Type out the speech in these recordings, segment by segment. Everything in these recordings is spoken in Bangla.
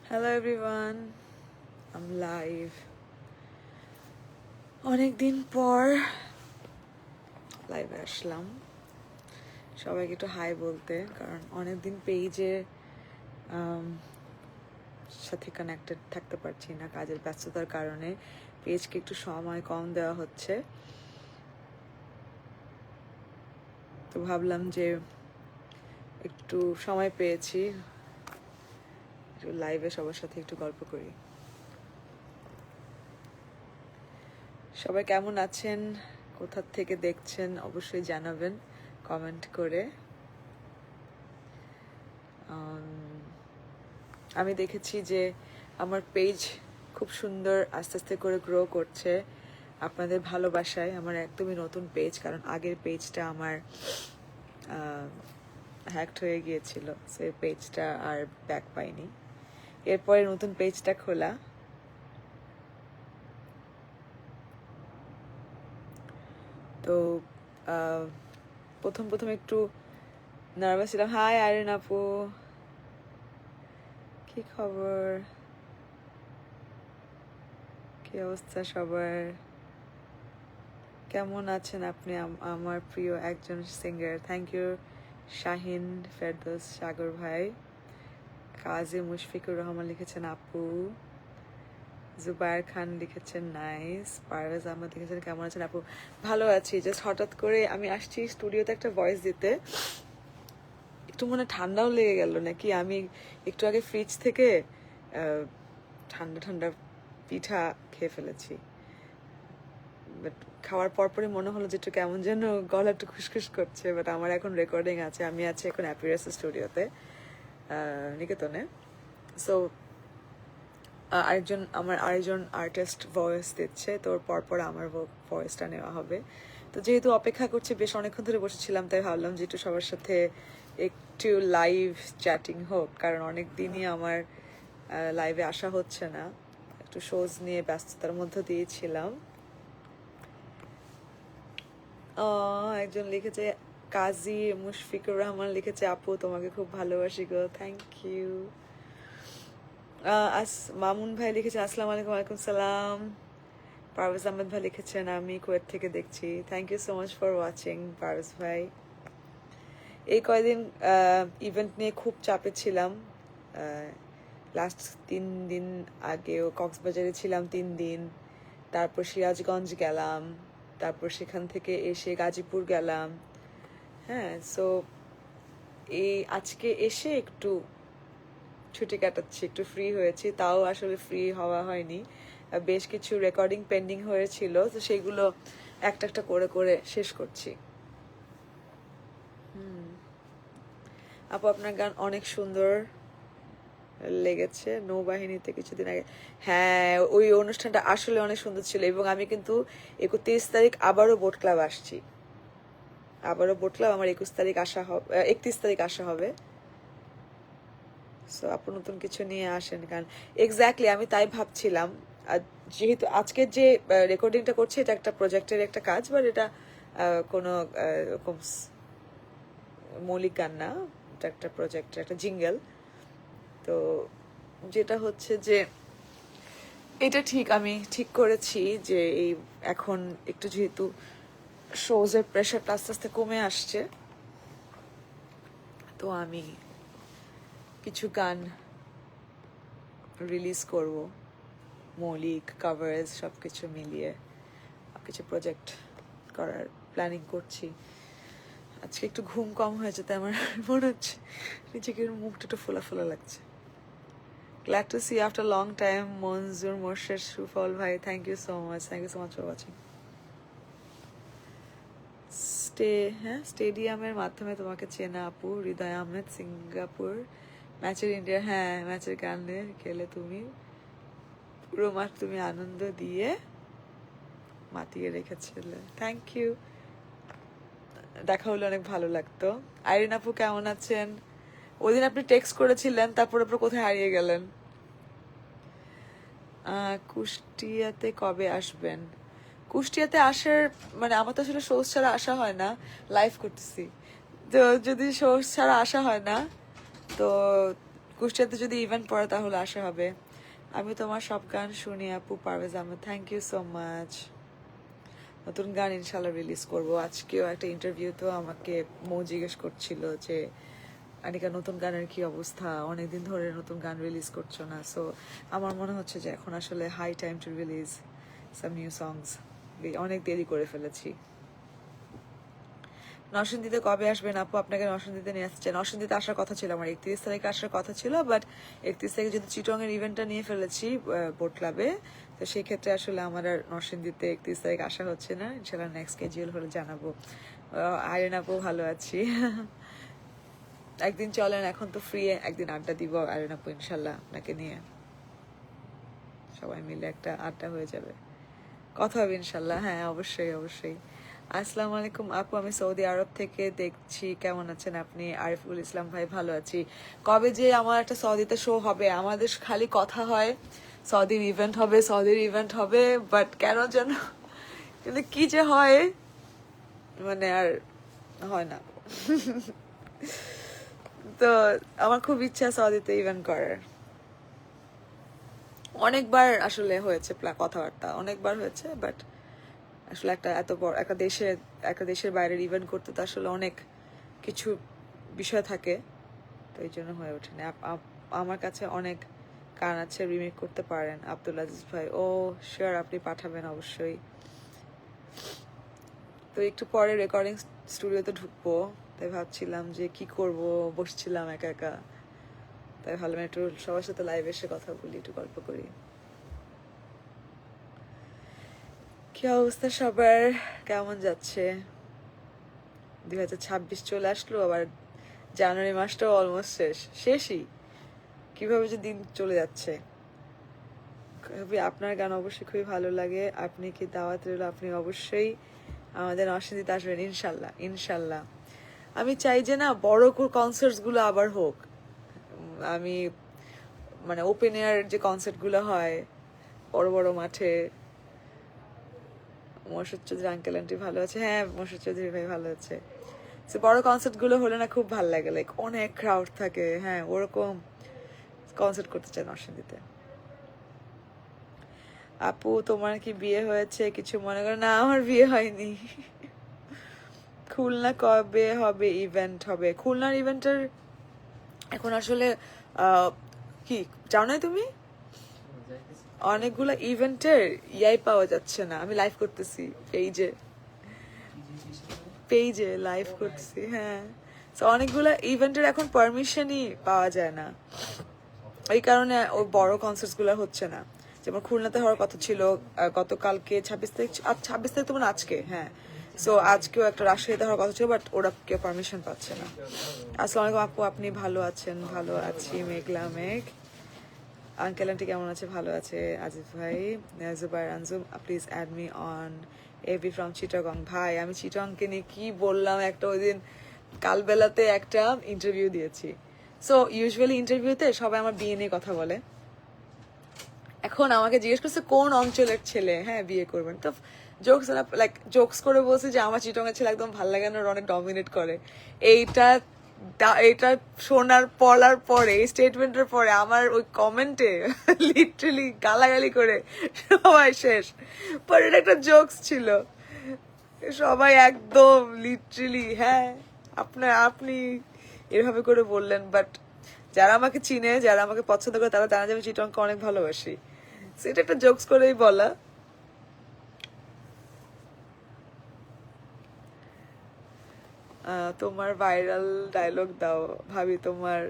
হ্যালো এভরিওয়ান, আম লাইভ। অনেকদিন পর লাইভে আসলাম সবাইকে একটু হাই বলতে, কারণ অনেকদিন পেজে সাথে কানেক্টেড থাকতে পারছি না কাজের ব্যস্ততার কারণে। পেজকে একটু সময় কম দেওয়া হচ্ছে, তো ভাবলাম যে একটু সময় পেয়েছি, একটু লাইভে সবার সাথে একটু গল্প করি। সবাই কেমন আছেন, কোথা থেকে দেখছেন অবশ্যই জানাবেন কমেন্ট করে। আমি দেখেছি যে আমার পেজ খুব সুন্দর আস্তে আস্তে করে গ্রো করছে আপনাদের ভালোবাসায়। আমার একদমই নতুন পেজ, কারণ আগের পেজটা আমার হ্যাকড হয়ে গিয়েছিল, সেই পেজটা আর ব্যাক পাইনি। এরপরে নতুন পেজটা খোলা। তো প্রথম প্রথম একটু নার্ভাস ছিলাম। হাই আরিন আপু, কি খবর, কি অবস্থা সবার, কেমন আছেন আপনি আমার প্রিয় একজন singer? Thank you Shahin, Ferdous, Sagar ভাই, কাজী মুশফিকুর রহমান লিখেছেন আপু, জুবায়ের খান লিখেছেন নাইস, পারভেজ আহমদ লিখেছেন কেমন আছেন আপু? ভালো আছি। জাস্ট হঠাৎ করে আমি আসছি স্টুডিওতে একটা ভয়েস দিতে, একটু মনে ঠান্ডাও লেগে গেল নাকি। আমি একটু আগে ফ্রিজ থেকে ঠান্ডা ঠান্ডা পিঠা খেয়ে ফেলেছি, বাট খাওয়ার পরপরই মনে হলো যে একটু কেমন যেন গলা একটু খুসখুস করছে। বাট আমার এখন রেকর্ডিং আছে, আমি আছি এখন অ্যাপিয়ারেন্স স্টুডিওতে নিকেতনে। সো আরেকজন আর্টিস্ট ভয়েস দিচ্ছে, তোর পরপর আমার ভয়েসটা নেওয়া হবে। তো যেহেতু অপেক্ষা করছি, বেশ অনেকক্ষণ ধরে বসেছিলাম, তাই ভাবলাম যে একটু সবার সাথে একটু লাইভ চ্যাটিং হোক, কারণ অনেক দিনই আমার লাইভে আসা হচ্ছে না, একটু শোজ নিয়ে ব্যস্ততার মধ্যে দিয়েছিলাম। একজন লিখেছে, কাজী মুশফিকুর রহমান লিখেছে আপু তোমাকে খুব ভালোবাসি গো। Thank you. মামুন ভাই লিখেছেন আসসালামু আলাইকুম। ওয়ালাইকুম সালাম। পারভেজ আহমেদ ভাই লিখেছেন আমি কুয়েত থেকে দেখছি। Thank you so much for watching Parvez ভাই। এই কয়দিন ইভেন্ট নিয়ে খুব চাপে ছিলাম। লাস্ট 3 দিন আগেও কক্সবাজারে ছিলাম 3 দিন, তারপর সিরাজগঞ্জ গেলাম, তারপর সেখান থেকে এসে গাজীপুর গেলাম। হ্যাঁ, সো এই আজকে এসে একটু ছুটি কাটাচ্ছি, একটু ফ্রি হয়েছি, তাও আসলে ফ্রি হওয়া হয়নি। বেশ কিছু রেকর্ডিং পেন্ডিং হয়েছিল, তো সেগুলো একটা একটা করে করে শেষ করছি। আপু আপনার গান অনেক সুন্দর লেগেছে নৌবাহিনীতে কিছুদিন আগে। হ্যাঁ, ওই অনুষ্ঠানটা আসলে অনেক সুন্দর ছিল, এবং আমি কিন্তু 31 তারিখ আবারও বোট ক্লাব আসছি। আবারও বোট ক্লাব আমার 21 তারিখ আসা হবে, 31 তারিখ আসা হবে। সো আপু নতুন কিছু নিয়ে আসেন গান। এক্স্যাক্টলি, আমি তাই ভাবছিলাম। যেহেতু আজকের যে রেকর্ডিংটা করছি, এটা একটা প্রজেক্টের একটা কাজ, বাট এটা কোনো এরকম মৌলিক গান না, এটা একটা প্রজেক্টের একটা জিঙ্গেল। তো যেটা হচ্ছে যে এটা আমি ঠিক করেছি যে এই এখন একটু যেহেতু শোজের প্রেশারটা আস্তে আস্তে কমে আসছে, তো আমি কিছু গান রিলিজ করব, মৌলিক কাভারেজ সব কিছু মিলিয়ে কিছু প্রজেক্ট করার প্ল্যানিং করছি। আজকে একটু ঘুম কম হয়েছে, তাই আমার মনে হচ্ছে নিজেকে মুখটা একটু ফোলা ফোলা লাগছে। Glad to see you after a long time, Monzur Morshed Shufal bhai. Thank you so much. Thank you so much for watching. স্টেডিয়ামের মাধ্যমে তোমাকে চেনা আপু, হৃদয় আহমেদ, সিঙ্গাপুর। ম্যাচের ইন্ডিয়া, হ্যাঁ ম্যাচের গানে গেলে তুমি পুরো মাঠ তুমি আনন্দ দিয়ে মাতিয়ে রেখেছিলে। থ্যাংক ইউ, দেখা হলে অনেক ভালো লাগতো। আইরিন আপু কেমন আছেন? ওইদিন আপনি টেক্সট করেছিলেন, তারপর আপনি কোথায় হারিয়ে গেলেন? কুষ্টিয়াতে কবে আসবেন? কুষ্টিয়াতে আসার মানে আমার তো আসলে শোজ ছাড়া আসা হয় না, লাইভ করতেছি। তো যদি শোজ ছাড়া আসা হয় না, তো কুষ্টিয়াতে যদি ইভেন্ট পড়ে তাহলে আসা হবে। আমি তোমার সব গান শুনি আপু, Parvez Ahmed, thank you so much. নতুন গান ইনশাল্লাহ রিলিজ করব। আজকেও একটা ইন্টারভিউ তো আমাকে মৌ জিজ্ঞেস করছিল যে আনিকা নতুন গানের কি অবস্থা, অনেকদিন ধরে নতুন গান রিলিজ করছো না। সো আমার মনে হচ্ছে যে এখন আসলে high time to release some new songs. অনেক দেরি করে ফেলেছি। নরসিংদীতে কবে আসবেন আপু? আপনাকে নরসিংদীতে নিয়ে আসছে। নরসিংদীতে আসার কথা ছিল আমার, 31 তারিখে আসার কথা ছিল, বাট 31 তারিখে যেহেতু চিটং এর ইভেন্টটা নিয়ে ফেলেছি বোট ক্লাবে, তো সেই ক্ষেত্রে আসলে আমার আর নরসিংদীতে 31 তারিখ আসা হচ্ছে না। ইনশাল্লাহ নেক্সট স্কেডিউল হলে জানাবো। আইরেন আপু ভালো আছি। একদিন চলেন, এখন তো ফ্রি, একদিন আড্ডা দিব আইরেন আপু ইনশাল্লাহ আপনাকে নিয়ে। সবাই মিলে একটা আড্ডা হয়ে যাবে, কথা হবে ইনশাল্লাহ। হ্যাঁ অবশ্যই অবশ্যই। আসসালামু আলাইকুম আপু, আমি সৌদি আরব থেকে দেখছি, কেমন আছেন আপনি? আরিফুল ইসলাম ভাই, ভালো আছি। কবে যে আমার একটা সৌদিতে শো হবে, আমাদের খালি কথা হয় সৌদির ইভেন্ট হবে, সৌদির ইভেন্ট হবে, বাট কেন যেন কিন্তু কি যে হয় মানে আর হয় না। তো আমার খুব ইচ্ছা সৌদিতে ইভেন্ট করার। অনেকবার আসলে হয়েছে কথাবার্তা, অনেকবার হয়েছে, বাট আসলে একটা এত বড় একটা দেশের বাইরের ইভেন্ট করতে তো আসলে অনেক কিছু বিষয় থাকে, তো এই জন্য হয়ে ওঠেনি। আমার কাছে অনেক গান আছে, রিমেক করতে পারেন আব্দুল আজিজ ভাই। ও শিওর, আপনি পাঠাবেন অবশ্যই। তো একটু পরে রেকর্ডিং স্টুডিওতে ঢুকবো, তাই ভাবছিলাম যে কি করব, বসছিলাম একা একা, তাই ভাবলাম একটু সবার সাথে লাইভ এসে কথা বলি, একটু গল্প করি। কি অবস্থা সবার, কেমন যাচ্ছে? 2026 চলে আসলো, আবার জানুয়ারি মাসটাও অলমোস্ট শেষই। কিভাবে যে দিন চলে যাচ্ছে। আপনার গান অবশ্যই খুবই ভালো লাগে। আপনি কি দাওয়াত রইল, আপনি অবশ্যই আমাদের নরসিংদীতে আসবেন ইনশাল্লাহ ইনশাল্লাহ। আমি চাই যে না বড় কনসার্টস গুলো আবার হোক। আমি মানে ওপেন এয়ার যে কনসার্ট গুলো হয় বড় বড় মাঠে। মোর্শেদ চৌধুরী আঙ্কেল আন্টি ভালো আছে? হ্যাঁ মোর্শেদ চৌধুরী ভাই ভালো আছে। বড় কনসার্ট গুলো হলে না খুব ভালো লাগে, লাইক অনেক ক্রাউড থাকে। হ্যাঁ ওরকম কনসার্ট করতে চাই নরসিংদীতে। আপু তোমার কি বিয়ে হয়েছে? কিছু মনে করো না, আমার বিয়ে হয়নি। খুলনা কবে হবে ইভেন্ট হবে? খুলনার ইভেন্টের এখন আসলে কি জানো না তুমি? অনেকগুলো ইভেন্টের ইয়াই পাওয়া যাচ্ছে না। আমি লাইভ করতেছি পেজে লাইভ করছি। হ্যাঁ, তো অনেকগুলো ইভেন্টের এখন পারমিশনই পাওয়া যায় না, এই কারণে ওই বড় কনসার্ট গুলো হচ্ছে না। যেমন খুলনাতে হওয়ার কথা ছিল গতকালকে 26 তারিখ, 26 তারিখ তো মানে আজকে। হ্যাঁ, সো আজকেও একটা রাজশাহীতে হওয়ার কথা ছিল, বাট ওরা কেউ পারমিশন পাচ্ছে না। আসসালামু আলাইকুম আপু, আপনি ভালো আছেন? ভালো আছি, মেঘলা মেঘ। আঙ্কেল আন্টি কেমন আছে? ভালো আছে। আজিজ ভাই, Zubair Anjum, please add me on AB from Chittagong. ভাই আমি চিটাগংকে নিয়ে কি বললাম একটা, ওই দিন কালবেলাতে একটা ইন্টারভিউ দিয়েছি। সো ইউজুয়ালি ইন্টারভিউতে সবাই আমার বিয়ে নিয়ে কথা বলে। এখন আমাকে জিজ্ঞেস করছে কোন অঞ্চলের ছেলে হ্যাঁ বিয়ে করবেন, তো জোকস করে বলছে যে আমার চিটং এর ছেলে একদম ভালো লাগে না, অনেক ডমিনেট করে। এইটা এটা শোনার পড়ার পরে, এই স্টেটমেন্টের পরে আমার ওই কমেন্টে লিটারালি গালাগালি করে সবাই শেষ। পর এটা একটা জোকস ছিল, সবাই একদম লিটারালি হ্যাঁ আপনি এভাবে করে বললেন। বাট যারা আমাকে চিনে, যারা আমাকে পছন্দ করে, তারা জানা যাবে চিটংকে অনেক ভালোবাসি। সেটা একটা জোকস করেই বলা। তোমার ভাইরাল ডায়লগ দাও ভাবি, তোমার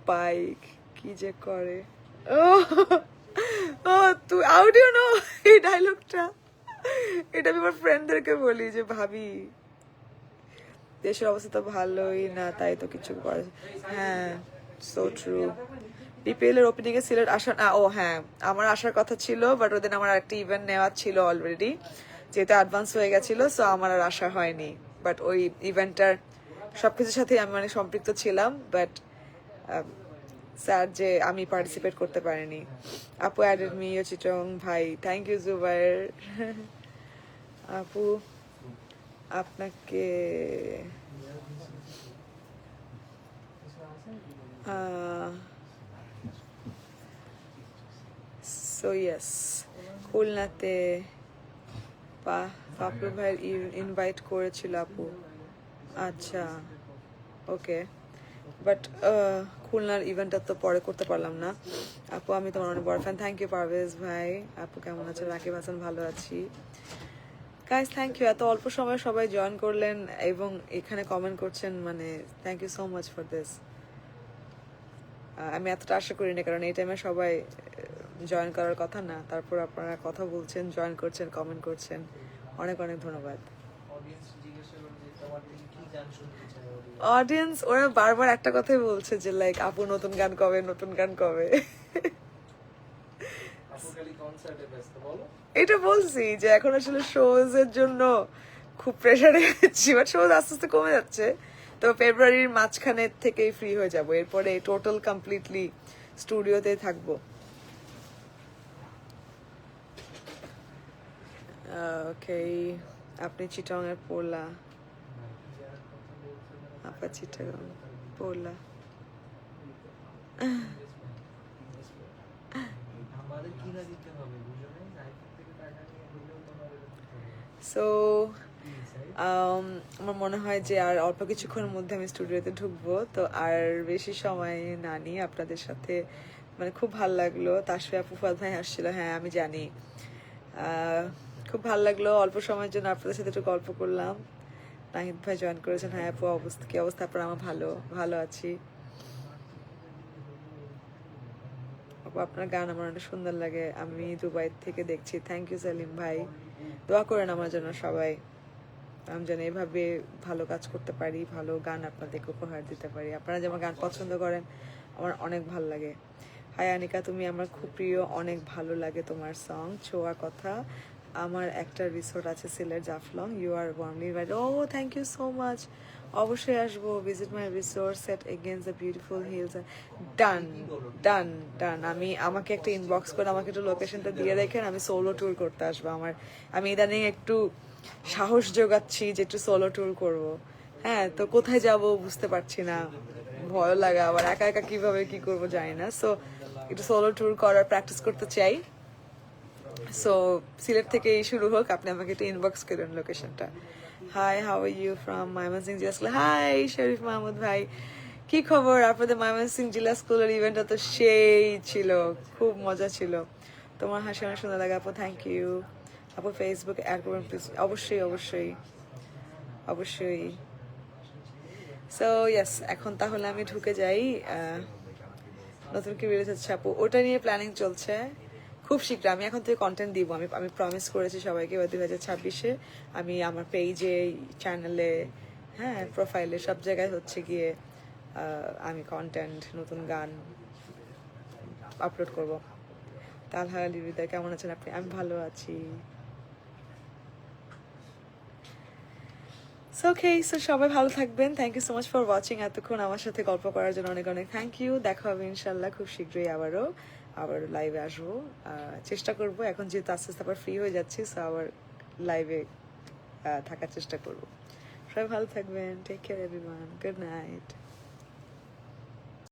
বাইক কি যে করে। ও ও তুই হাউ ডু ইউ নো এই ডায়লগটা? এটা আমি আমার ফ্রেন্ডদেরকে বলি যে ভাবি দেশের অবস্থা তো ভালোই না, তাই তো কিছু করে। হ্যাঁ সো ট্রু। বিপিএল এর ওপেনিং এ সিলেট আসা না, ও হ্যাঁ আমার আসার কথা ছিল, বাট ওদিন আমার একটা ইভেন্ট নেওয়া ছিল অলরেডি, যেহেতু অ্যাডভান্স হয়ে গেছিল, সো আমার আর আসা হয়নি। বাট ওই ইভেন্টটার সবকিছুর সাথেই আমি মানে সম্পৃক্ত ছিলাম, বাট স্যার যে আমি পার্টিসিপেট করতে পারিনি। আপু অ্যাডেড মি চিটং ভাই, থ্যাংক ইউ জুবাইর। আপু আপনাকে সো ইয়েস, খুলনাতে পাপড়ু ভাইয়ের ইনভাইট করেছিল আপু। আচ্ছা, ওকে, বাট খুলনার ইভেন্টটা তো পরে করতে পারলাম না। আপু আমি তোমার অনেক বড় ফ্যান। থ্যাংক ইউ পারভেজ ভাই। আপু কেমন আছেন? রাকিব হাসান ভালো আছি। গাইস থ্যাংক ইউ, এত অল্প সময়ে সবাই জয়েন করলেন এবং এখানে কমেন্ট করছেন, মানে thank you so much for this. আমি এতটা আশা করিনি, কারণ এই টাইমে সবাই জয়েন করার কথা না, তারপর আপনারা কথা বলছেন, জয়েন করছেন, কমেন্ট করছেন, অনেক অনেক ধন্যবাদ। অডিয়েন্স ওরা বারবার একটা কথাই বলছে যে লাইক আপু নতুন গান কবে, নতুন গান কবে। এটা বলছি যে এখন আসলে শোজ এর জন্য খুব প্রেশারে আছি, বাট শোজ আস্তে আস্তে কমে যাচ্ছে। তো ফেব্রুয়ারির মাঝখানে থেকেই ফ্রি হয়ে যাব, এরপরে টোটাল কমপ্লিটলি স্টুডিওতে থাকবো। ওকে, আপনি চিটাগাংয়ের পোলা, আপা চিটাগাং পোলা। সো আমার মনে হয় যে আর অল্প কিছুক্ষণের মধ্যে আমি স্টুডিওতে ঢুকবো, তো আর বেশি সময় না নিয়ে আপনাদের সাথে, মানে খুব ভাল লাগলো। তাসফিয়া আপু ফুয়াদ ভাই হাসছিল, হ্যাঁ আমি জানি। খুব ভাল লাগলো, অল্প সময়ের জন্য আপনাদের সাথে একটু গল্প করলাম। নাহিদ ভাই জয়েন করেছেন, হ্যাঁ আপু অবস্থা কি অবস্থা আপনার? আমার ভালো ভালো আছি আপু, আপনার গান আমার অনেক সুন্দর লাগে, আমি দুবাই থেকে দেখছি। থ্যাংক ইউ সেলিম ভাই, দোয়া করেন আমার জন্য সবাই, আমি যেন এভাবে ভালো কাজ করতে পারি, ভালো গান আপনাদেরকে উপহার দিতে পারি। আপনারা যেমন গান পছন্দ করেন আমার অনেক ভালো লাগে। হাই আনিকা, তুমি আমার খুব প্রিয়, অনেক ভালো লাগে তোমার সং ছোঁয়া কথা। আমার একটা রিসোর্ট আছে Sylhet Jaflong, you are warmly invited. ও থ্যাংক ইউ সো মাচ, অবশ্যই আসবো। Visit my resort set against the beautiful hills. Done done done, আমি আমাকে একটা ইনবক্স করে আমাকে একটু লোকেশনটা দিয়ে রেখেন, আমি সোলো ট্যুর করতে আসবো। আমি ইদানিং একটু সাহস জোগাচ্ছি যে একটু সোলো ট্যুর করবো। হ্যাঁ, তো কোথায় যাব বুঝতে পারছি না, ভয় লাগে, আবার একা একা কিভাবে কি করবো জানি না। সো একটু সোলো ট্যুর করার প্র্যাকটিস করতে চাই। সো সিলেট থেকেই শুরু হোক, আপনি আমাকে একটু ইনবক্স করেন লোকেশনটা। Hi, how are you from Mymensingh Zilla school? High শরীফ মাহমুদ ভাই, কি খবর? আপনাদের ময়মনসিংহ জিলা স্কুলের ইভেন্টটা তো সেই ছিল, খুব মজা ছিল। তোমার হাসি অনেক সুন্দর লাগে আপু, থ্যাংক ইউ আপু। ফেসবুক অ্যাড করবেন প্লিজ। অবশ্যই অবশ্যই অবশ্যই। সো ইয়েস, এখন তাহলে আমি ঢুকে যাই। নতুন কি বেরোতে যাচ্ছে আপু, ওটা নিয়ে প্ল্যানিং চলছে। খুব শীঘ্র আমি এখন থেকে কন্টেন্ট দিব, আমি প্রমিস করেছি সবাইকে 2026-এ আমি আমার পেজে, চ্যানেলে, হ্যাঁ প্রোফাইলে, সব জায়গায় হচ্ছে গিয়ে আমি কন্টেন্ট, নতুন গান আপলোড করব। তালহা লিবিদা, কেমন আছেন আপনি? আমি ভালো আছি। ওকে, সো সবাই ভালো থাকবেন। Thank you so much for watching, এতক্ষণ আমার সাথে গল্প করার জন্য অনেক অনেক থ্যাংক ইউ। দেখা হবে ইনশাল্লাহ খুব শীঘ্রই, আবারও লাইভে আসবো। চেষ্টা করব, এখন যেহেতু আস্তে আস্তে আবার ফ্রি হয়ে যাচ্ছি, সো আবার লাইভে থাকার চেষ্টা করব। সবাই ভালো থাকবেন, take care everyone, good night.